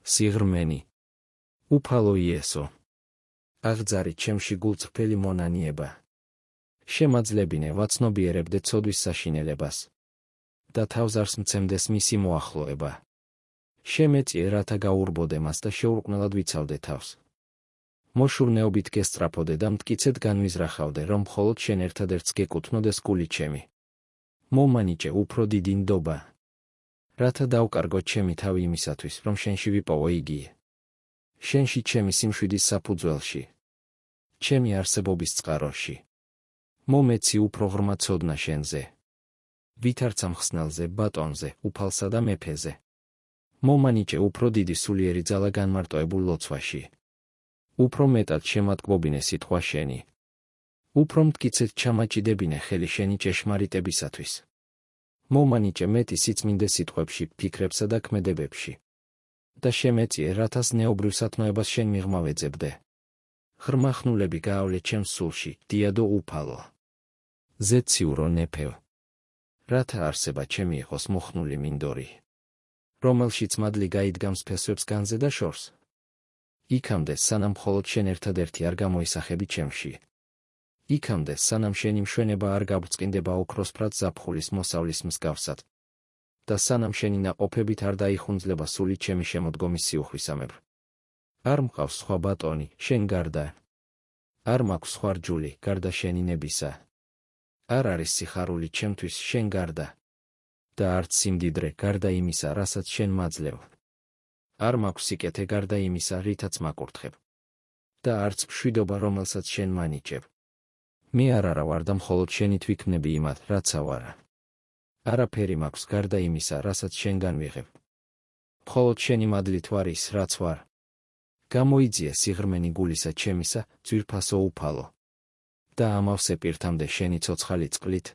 სიღრმენი. უფალო იესო. აღძარი ჩემში გულწრფელი მონანიება. შემაძლებინე ვაცნობიერებდე ცოდვის საშინელებას. და თავს არს მცემდეს მისი მოახლოება. შემეწიე რათა გაურბოდე მას და შეურყნელად ვიცავდე თავს. მოშურნეობით გესწრაფოდე და მტკიცედ განვიზრახავდე, რომ მხოლოდ შენ ერთადერთს გეკუთვნოდეს გული ჩემი. მომანიჭე უფრო დიდი ნდობა. რათა დავკარგო ჩემი თავი იმისათვის, რომ შენში ვიპოვო იგივე. შენში ჩემი სიმშვიდის საფუძველში. ჩემი არსებობის წყაროში. მომეცი უფრო ღრმა ცოდნა შენზე. ვითარცა მხსნელზე, ბატონზე, უფალსა და მეფეზე. მომანიჭე უფრო დიდი სულიერი ძალა განმარტოებულ ლოცვაში. უფრო მეტად შემატკბობინე სიტყვა შენი. უფრო მტკიცედ ჩამაჭიდებინე ხელი შენი ჭეშმარიტებისათვის. მომანიჭე მეტი სიწმინდე სიტყვებში, ფიქრებსა და ქმედებებში. და შემეწიე რათა ზნეობრივ სათნოებას შენ მიღმავეძებდე. ღრმა ხნულები გაავლე ჩემს სულში, დიადო უფალო. ზეციურო ნეფევ. რათა არსება ჩემი იყოს მოხნული მინდორი. რომელშიც მადლი გაიდგამს ფესვებს განზე და შორს. იქამდე სანამ მხოლოდ შენ ერთადერთი არ გამოისახები ჩემში. იქამდე სანამ შენი მშვენება არ გაბრწყინდება ოქროსფრად ზაფხულის მოსავლის მსგავსად. და სანამ შენი ნაყოფებით არ დაიხუნძლება სული ჩემი შემოდგომის სიუხვისამებრ. არ მყავს სხვა ბატონი, შენ გარდა. არ მაქვს სხვა რჯული, გარდა შენი ნებისა. არ არის სიხარული ჩემთვის შენ გარდა. და არც სიმდიდრე, გარდა იმისა, რასაც შენ მაძლევ. არ მაქვს სიკეთე, გარდა იმისა, რითაც მაკურთხებ. და არც მშვიდობა, რომელსაც შენ მანიჭებ. მე არა ვარ და მხოლოდ შენით ვიქმნები იმათ, რაცა ვარა. არაფერი მაქვს, გარდა იმისა, რასაც შენ განვიღებ. მხოლოდ შენი მადლით ვარ ის, რაც ვარ. გამოიძიე სიღრმენი გულისა ჩემისა, ძვირფასო უფალო. და ამავსე პირთამდე შენი ცოცხალი წყლით,